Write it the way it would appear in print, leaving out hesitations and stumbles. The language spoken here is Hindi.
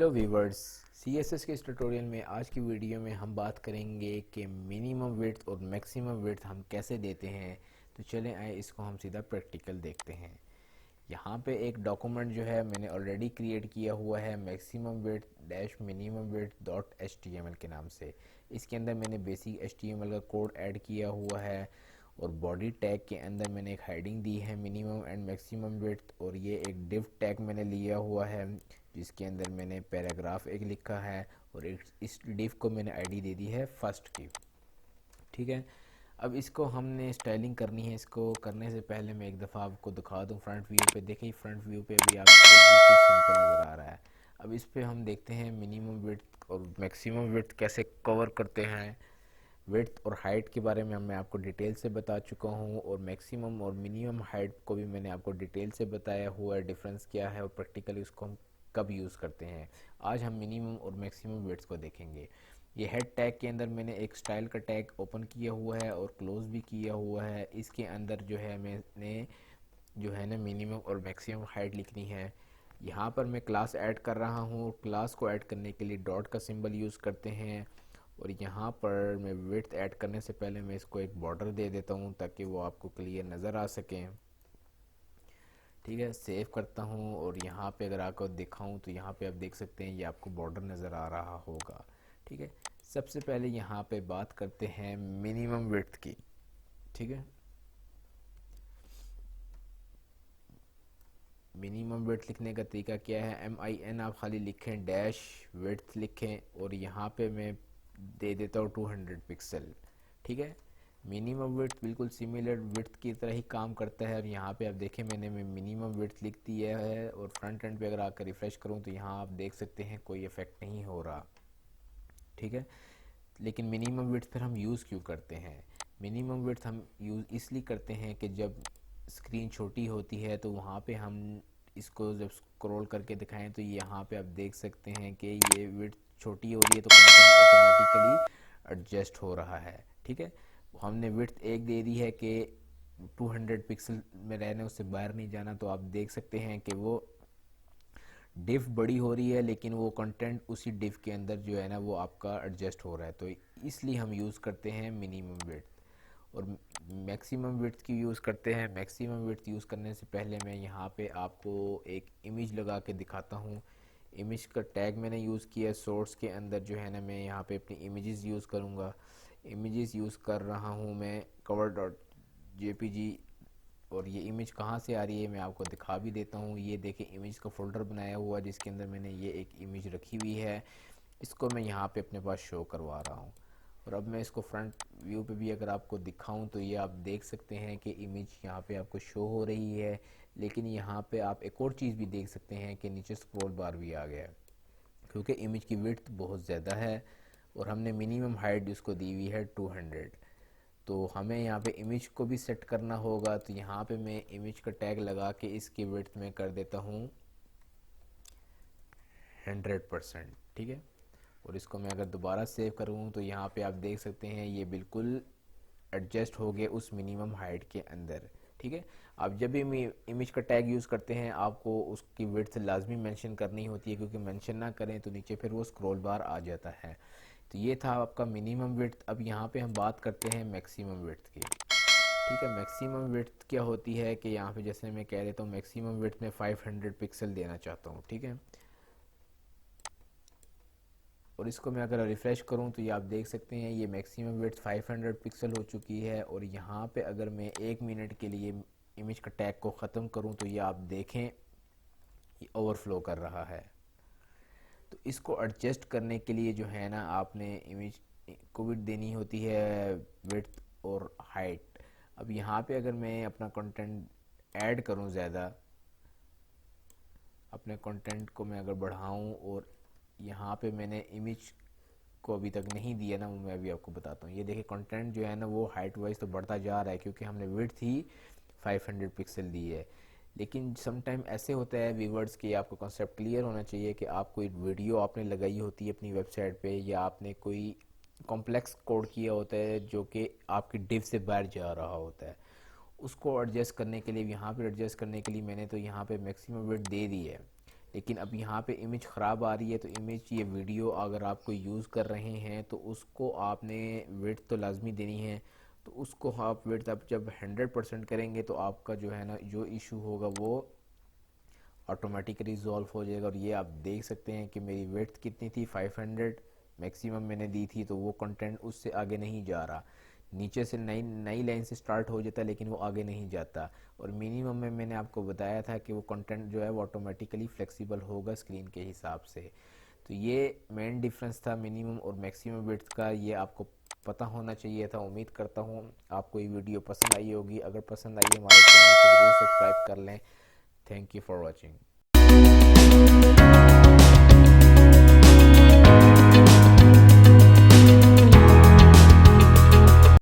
हेलो व्यूवर्स, सीएसएस के इस ट्यूटोरियल में आज की वीडियो में हम बात करेंगे कि मिनिमम विड्थ और मैक्सिमम विड्थ हम कैसे देते हैं। तो चलें आए इसको हम सीधा प्रैक्टिकल देखते हैं। यहाँ पे एक डॉक्यूमेंट जो है मैंने ऑलरेडी क्रिएट किया हुआ है maximum width dash minimum width dot H के नाम से। इसके अंदर मैंने बेसिक HTML का कोड ऐड किया हुआ है और बॉडी टैग के अंदर मैंने एक हेडिंग दी है मिनिमम एंड मैक्सिमम विड्थ, और ये एक डिव टैग मैंने लिया हुआ है जिसके अंदर मैंने पैराग्राफ एक लिखा है और इस डिव को मैंने आईडी दे दी है फर्स्ट की। ठीक है, अब इसको हमने स्टाइलिंग करनी है। इसको करने से पहले मैं एक दफ़ा आपको दिखा दूं फ्रंट व्यू पे। देखिए फ्रंट व्यू पे भी आपको बिल्कुल सिंपल नज़र आ रहा है। अब इस पे हम देखते हैं मिनिमम विड्थ और मैक्सिमम विड्थ कैसे कवर करते हैं। विड्थ और हाइट के बारे में मैं आपको डिटेल से बता चुका हूँ और मैक्सिमम और मिनिमम हाइट को भी मैंने आपको डिटेल से बताया हुआ है, डिफरेंस क्या है और प्रैक्टिकली उसको हम कब यूज़ करते हैं। आज हम मिनिमम और मैक्सिमम विड्थ को देखेंगे। ये हेड टैग के अंदर मैंने एक स्टाइल का टैग ओपन किया हुआ है और क्लोज भी किया हुआ है। इसके अंदर जो है मैंने जो है ना मिनिमम और मैक्सिमम हाइट लिखनी है। यहाँ पर मैं क्लास ऐड कर रहा हूँ। क्लास को ऐड करने के लिए डॉट का सिंबल यूज़ करते हैं और यहाँ पर मैं विड्थ ऐड करने से पहले मैं इसको एक बॉर्डर दे देता हूँ ताकि वो आपको क्लियर नज़र आ सके। ठीक है, सेव करता हूँ और यहाँ पे अगर आपको दिखाऊँ तो यहाँ पे आप देख सकते हैं ये आपको बॉर्डर नज़र आ रहा होगा। ठीक है, सबसे पहले यहाँ पे बात करते हैं मिनिमम विड्थ की। ठीक है, मिनिमम विड्थ लिखने का तरीका क्या है, MIN आप खाली लिखें, डैश विड्थ लिखें और यहाँ पे मैं दे देता हूँ 200 पिक्सल। ठीक है, मिनिमम विड्थ बिल्कुल सिमिलर विड्थ की तरह ही काम करता है। और यहाँ पे आप देखें मैंने मिनिमम विड्थ लिख दिया है और फ्रंट एंड पे अगर आकर रिफ़्रेश करूँ तो यहाँ आप देख सकते हैं कोई इफ़ेक्ट नहीं हो रहा। ठीक है, लेकिन मिनिमम विड्थ फिर हम यूज़ क्यों करते हैं? मिनिमम विड्थ हम यूज़ इसलिए करते हैं कि जब स्क्रीन छोटी होती है तो वहाँ पे हम इसको जब स्क्रॉल करके दिखाएं तो यहाँ पे आप देख सकते हैं कि ये विड्थ छोटी हो रही है तो कंटेंट ऑटोमेटिकली एडजस्ट हो रहा है। ठीक है, हमने विड्थ एक दे दी है कि 200 पिक्सल में रहने, उससे बाहर नहीं जाना, तो आप देख सकते हैं कि वो डिफ बड़ी हो रही है लेकिन वो कंटेंट उसी डिफ के अंदर जो है ना वो आपका एडजस्ट हो रहा है। तो इसलिए हम यूज़ करते हैं मिनिमम विड्थ। और मैक्सिमम विड्थ की यूज़ करते हैं। मैक्सिमम विड्थ यूज़ करने से पहले मैं यहाँ पे आपको एक इमेज लगा के दिखाता हूँ। इमेज का टैग मैंने यूज़ किया सोर्स के अंदर जो है ना, मैं यहाँ पे अपनी इमेजेस यूज़ करूँगा। इमेजेस यूज़ कर रहा हूँ मैं कवर डॉट JPG। और ये इमेज कहाँ से आ रही है मैं आपको दिखा भी देता हूँ। ये देखिए इमेज का फोल्डर बनाया हुआ जिसके अंदर मैंने ये एक इमेज रखी हुई है। इसको मैं यहाँ पे अपने पास शो करवा रहा हूँ और अब मैं इसको फ्रंट व्यू पे भी अगर आपको दिखाऊं तो ये आप देख सकते हैं कि इमेज यहाँ पे आपको शो हो रही है। लेकिन यहाँ पे आप एक और चीज़ भी देख सकते हैं कि नीचे स्क्रॉल बार भी आ गया है क्योंकि इमेज की विड्थ बहुत ज़्यादा है और हमने मिनिमम हाइट इसको दी हुई है 200। तो हमें यहाँ पे इमेज को भी सेट करना होगा। तो यहाँ पे मैं इमेज का टैग लगा के इसकी विड्थ में कर देता हूँ 100%। ठीक है, और इसको मैं अगर दोबारा सेव करूँ तो यहाँ पे आप देख सकते हैं ये बिल्कुल एडजस्ट हो गए उस मिनिमम हाइट के अंदर। ठीक है, आप जब भी इमेज का टैग यूज़ करते हैं आपको उसकी विड्थ लाजमी मेंशन करनी होती है क्योंकि मेंशन ना करें तो नीचे फिर वो स्क्रॉल बार आ जाता है। तो ये था आपका मिनिमम विड्थ। अब यहाँ पे हम बात करते हैं मैक्सिमम विड्थ की। ठीक है, मैक्सिमम विड्थ क्या होती है कि यहाँ पे जैसे मैं कह देता हूँ मैक्सिमम विड्थ में 500 पिक्सल देना चाहता हूँ। ठीक है, और इसको मैं अगर रिफ़्रेश करूं तो ये आप देख सकते हैं ये मैक्सिमम विड्थ 500 पिक्सल हो चुकी है। और यहाँ पे अगर मैं 1 मिनट के लिए इमेज का टैग को ख़त्म करूं तो ये आप देखें ये ओवरफ्लो कर रहा है। तो इसको एडजस्ट करने के लिए जो है ना आपने इमेज को भी देनी होती है विड्थ और हाइट। अब यहाँ पे अगर मैं अपना कंटेंट ऐड करूँ ज़्यादा, अपने कंटेंट को मैं अगर बढ़ाऊँ और यहाँ पे मैंने इमेज को अभी तक नहीं दिया ना, वो मैं अभी आपको बताता हूँ। ये देखिए कंटेंट जो है ना वो हाइट वाइज तो बढ़ता जा रहा है क्योंकि हमने विड्थ ही 500 पिक्सल दी है। लेकिन सम टाइम ऐसे होता है व्यूवर्स कि आपको कॉन्सेप्ट क्लियर होना चाहिए कि आप कोई वीडियो आपने लगाई होती है अपनी वेबसाइट पे या आपने कोई कॉम्प्लेक्स कोड किया होता है जो कि आपकी डिव से बाहर जा रहा होता है। उसको एडजस्ट करने के लिए यहाँ पे एडजस्ट करने के लिए मैंने तो यहाँ पे मैक्सिमम विड्थ दे दी है। लेकिन अब यहाँ पे इमेज ख़राब आ रही है, तो इमेज ये वीडियो अगर आप कोई यूज़ कर रहे हैं तो उसको आपने विड्थ तो लाजमी देनी है। तो उसको आप विड्थ आप जब 100% करेंगे तो आपका जो है ना जो इशू होगा वो ऑटोमेटिकली रिजॉल्व हो जाएगा। और ये आप देख सकते हैं कि मेरी विड्थ कितनी थी, 500 मैक्सिमम मैंने दी थी, तो वो कंटेंट उससे आगे नहीं जा रहा। नीचे से नई नई लाइन से स्टार्ट हो जाता लेकिन वो आगे नहीं जाता। और मिनिमम में मैंने आपको बताया था कि वो कंटेंट जो है वो ऑटोमेटिकली फ्लेक्सिबल होगा स्क्रीन के हिसाब से। तो ये मेन डिफरेंस था मिनिमम और मैक्सिमम विड्थ का, ये आपको पता होना चाहिए था। उम्मीद करता हूँ आपको ये वीडियो पसंद आई होगी। अगर पसंद आई हमारे चैनल को ज़रूर सब्सक्राइब कर लें। Thank you for watching.